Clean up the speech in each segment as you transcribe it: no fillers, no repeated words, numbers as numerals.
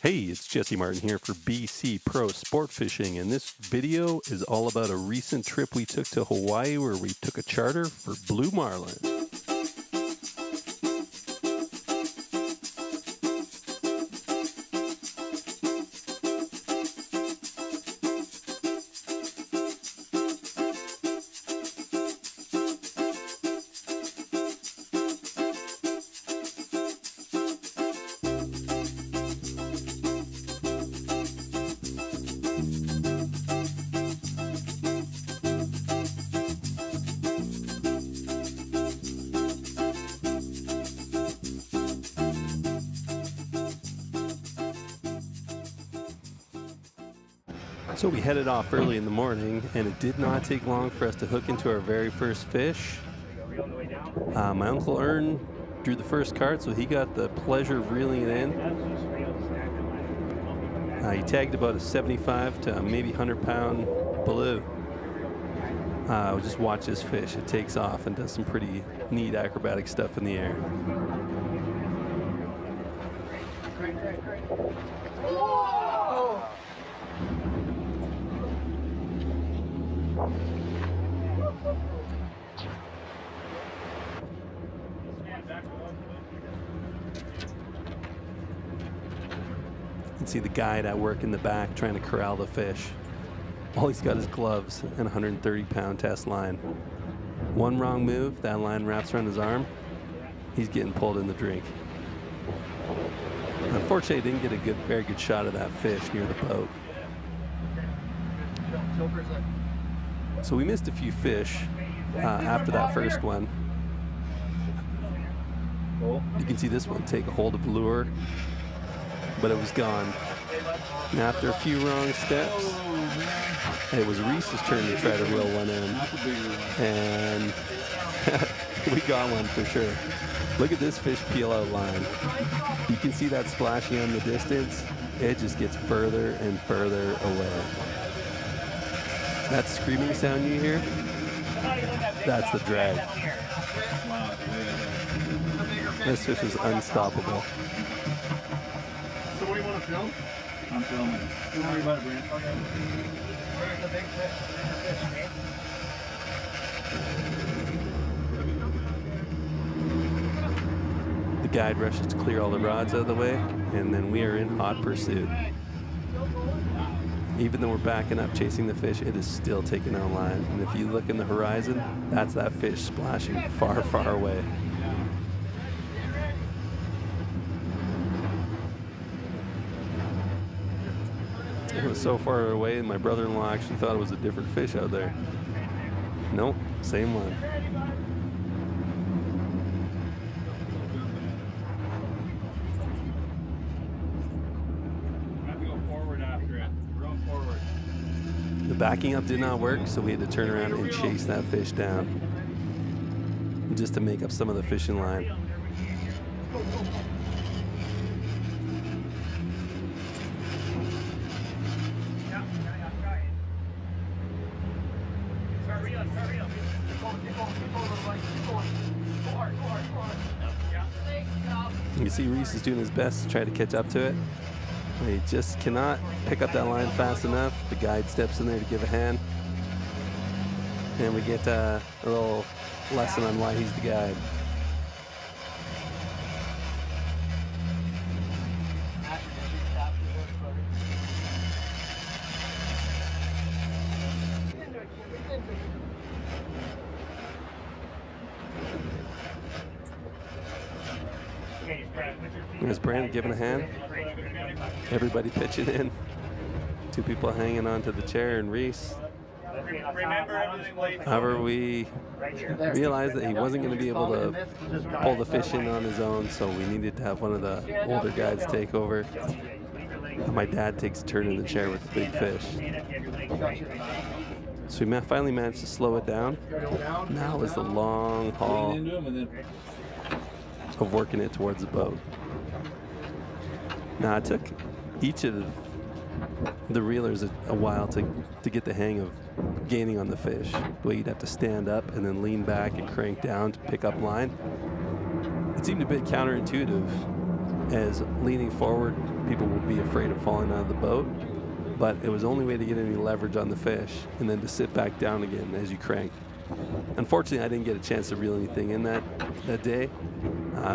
Hey, it's Jesse Martin here for BC Pro Sport Fishing, and this video is all about a recent trip we took to Hawaii where we took a charter for blue marlin. So we headed off early in the morning, and it did not take long for us to hook into our very first fish. My Uncle Ern drew the first cart, so he got the pleasure of reeling it in. He tagged about a 75 to maybe 100-pound blue. Just watch this fish. It takes off and does some pretty neat acrobatic stuff in the air. You can see the guide at work in the back trying to corral the fish. All he's got is gloves and a 130-pound test line. One wrong move, that line wraps around his arm. He's getting pulled in the drink. Unfortunately, I didn't get a very good shot of that fish near the boat. So we missed a few fish after that first one. You can see this one take a hold of the lure, but it was gone. And after a few wrong steps, it was Reese's turn to try to reel one in. And we got one for sure. Look at this fish peel out line. You can see that splashing on the distance. It just gets further and further away. That screaming sound you hear, that's the drag. This fish is unstoppable. So what do you want to film? I'm filming. Don't worry about it, Brent. The guide rushes to clear all the rods out of the way, and then we are in hot pursuit. Even though we're backing up chasing the fish, it is still taking our line. And if you look in the horizon, that's that fish splashing far, far away. It was so far away, my brother-in-law actually thought it was a different fish out there. Nope, same one. The backing up did not work, so we had to turn around and chase that fish down just to make up some of the fishing line. You see Reese is doing his best to try to catch up to it. He just cannot pick up that line fast enough. The guide steps in there to give a hand. And we get a little lesson on why he's the guide. There's Brandon giving a hand. Everybody pitching in. Two people hanging onto the chair, and Reese. However, we realized that he wasn't going to be able to pull the fish in on his own, so we needed to have one of the older guides take over. And my dad takes a turn in the chair with the big fish. So we finally managed to slow it down. Now is the long haul of working it towards the boat. Now, it took each of the reelers a while to get the hang of gaining on the fish. The way you'd have to stand up and then lean back and crank down to pick up line. It seemed a bit counterintuitive as leaning forward, people would be afraid of falling out of the boat. But it was the only way to get any leverage on the fish, and then to sit back down again as you crank. Unfortunately, I didn't get a chance to reel anything in that day,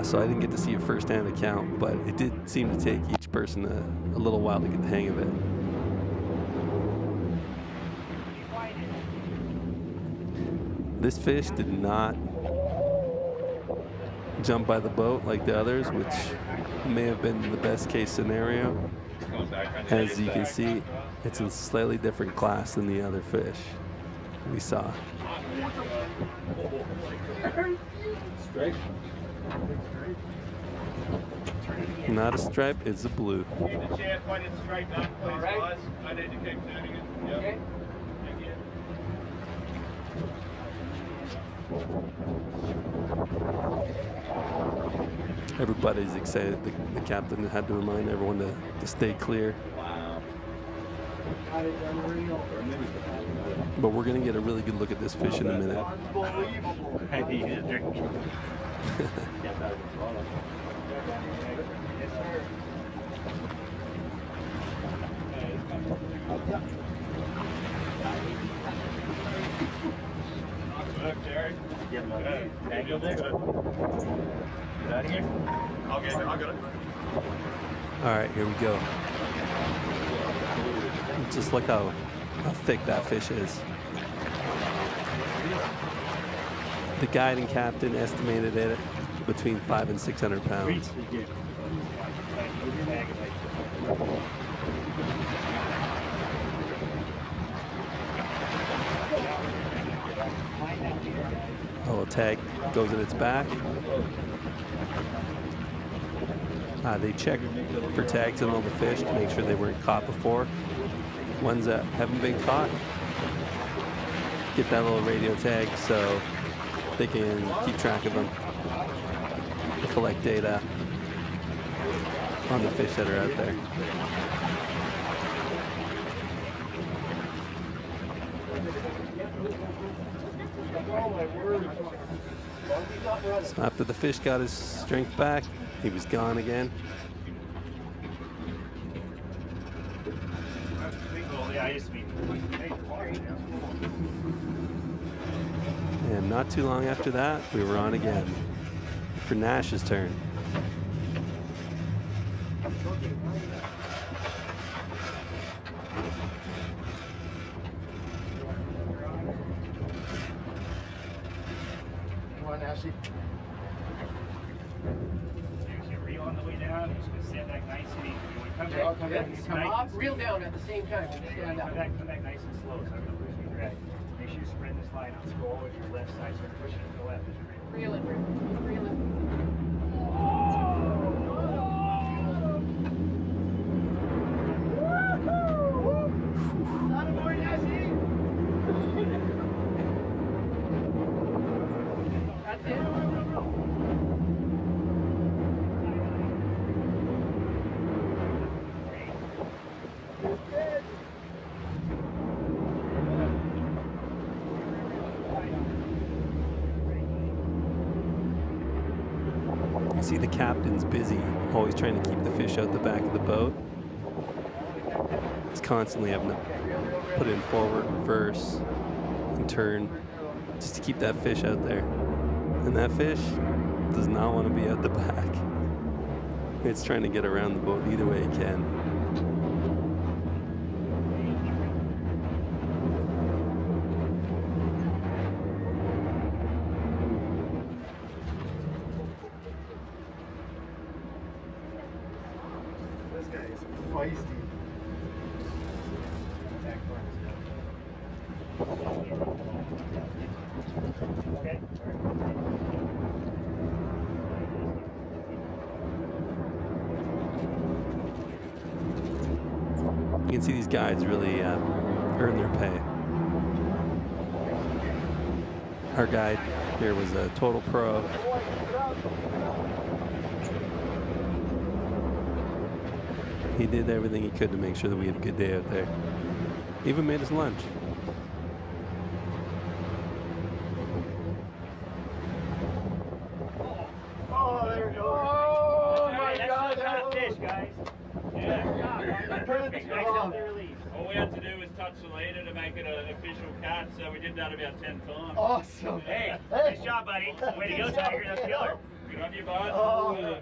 so I didn't get to see a first-hand account, but it did seem to take each person a little while to get the hang of it. This fish did not jump by the boat like the others, which may have been the best case scenario. As you can see, it's a slightly different class than the other fish we saw. Straight. Not a stripe, it's a blue. Keep the chair pointed straight up, please, guys. I need to keep turning it. Yep. Okay. Thank you. Everybody's excited. The captain had to remind everyone to stay clear. Wow. But we're going to get a really good look at this fish in a minute. Unbelievable. Nice work, Jerry. Get him out Good. Get out of here. I'll get it. I got it. All right, here we go. Just look how thick that fish is. The guide and captain estimated it between 500 and 600 pounds. Oh, tag goes in its back. They check for tags on all the fish to make sure they weren't caught before. Ones that haven't been caught, get that little radio tag so they can keep track of them, to collect data on the fish that are out there. So after the fish got his strength back, he was gone again. And not too long after that, we were on again for Nash's turn. Come on, Ashley. Reel on the way down, just gonna stand back nice and easy. When you come I'll back, come back and come up, reel down at the same time. Just stand up. come back nice and slow, so I'm gonna push you drag. Make sure you spread this line out, scroll over to your left side, so you're pushing it to the left as you reel. Reel it, reel it. That's it. You see the captain's busy, always trying to keep the fish out the back of the boat. He's constantly having to put it in forward, reverse, and turn, just to keep that fish out there. And that fish does not want to be out the back. It's trying to get around the boat either way it can. This guy is feisty. Okay? You can see these guys really earn their pay. Our guide here was a total pro. He did everything he could to make sure that we had a good day out there. Even made us lunch. Oh, there we go. Oh my God, Perfect. Nice healthy release. All we had to do was touch the leader to make it an official catch, so we did that about 10 times. Awesome. Hey, nice job, buddy. Way to go, Tiger. That's killer. Good on you, bud. Oh.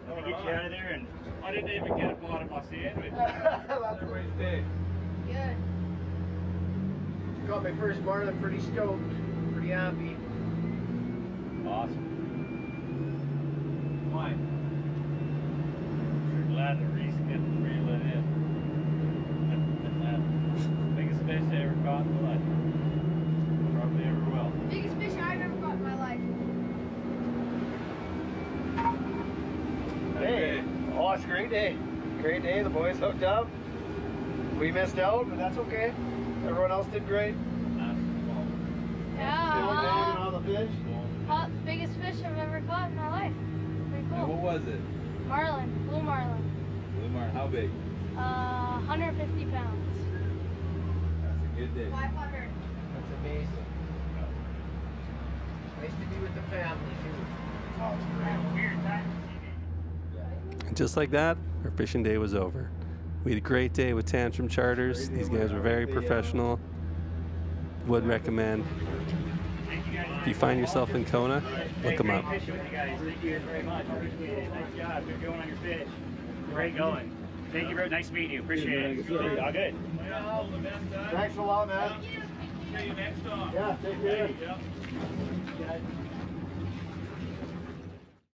Let me get you out of there and. I didn't even get a bite of my sandwich. Everybody's dead. Good. Got my first Marlin, pretty stoked, pretty happy. Awesome. Mike. Sure glad that Reese get the reel in. Biggest fish I ever caught in my life. Probably ever will. Biggest fish I've ever caught in my life. Hey, oh, it's a great day. Great day. The boys hooked up. We missed out, but that's okay. Everyone else did great. Feeling down Yeah. on the fish. Biggest fish I've ever caught in my life. Pretty Now, cool. what was it? Marlin, blue marlin. Blue Marlin, how big? 150 pounds. That's a good day. 500. That's amazing. Nice to be with the family too. Oh, it's great. Weird time. And just like that, our fishing day was over. We had a great day with Tantrum Charters. These guys were very professional. Would recommend. Thank you guys. If you find yourself in Kona, look them up. Great fishing with you guys. Thank you very much. Appreciate it. Nice job. Good going on your fish. Great going. Thank you very much. Nice meeting you. Appreciate it. All good. All the best, Thanks a lot, man. See you next time. Yeah, take care. Yeah. Yeah.